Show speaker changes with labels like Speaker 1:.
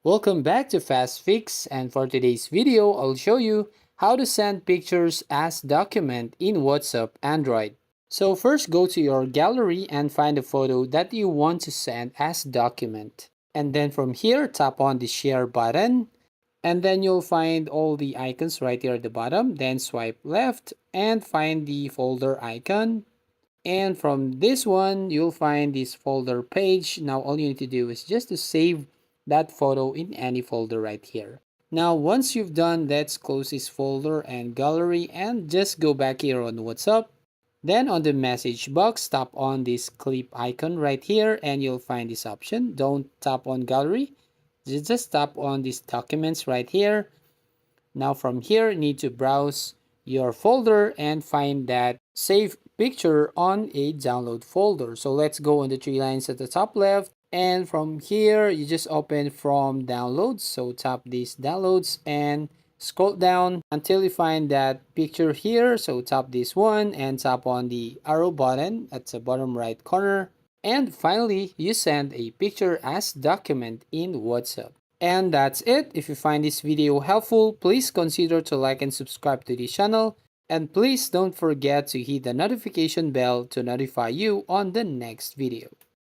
Speaker 1: Welcome back to Fast Fix, and for today's video, I'll show you how to send pictures as document in WhatsApp Android. So first go to your gallery and find a photo that you want to send as document. And then from here, tap on the share button, and then you'll find all the icons right here at the bottom. Then swipe left and find the folder icon. And from this one, you'll find this folder page. Now, all you need to do is just to save that photo in any folder right here. Now, once you've done, let's close this folder and gallery and just go back here on WhatsApp. Then on the message box, tap on this clip icon right here and you'll find this option. Don't tap on gallery. Just tap on these documents right here. Now from here, you need to browse your folder and find that save picture on a download folder. So let's go on the three lines at the top left. And from here, you just open from downloads. So tap these downloads and scroll down until you find that picture here. So tap this one and tap on the arrow button at the bottom right corner. And finally, you send a picture as document in WhatsApp. And that's it. If you find this video helpful, please consider to like and subscribe to this channel. And please don't forget to hit the notification bell to notify you on the next video.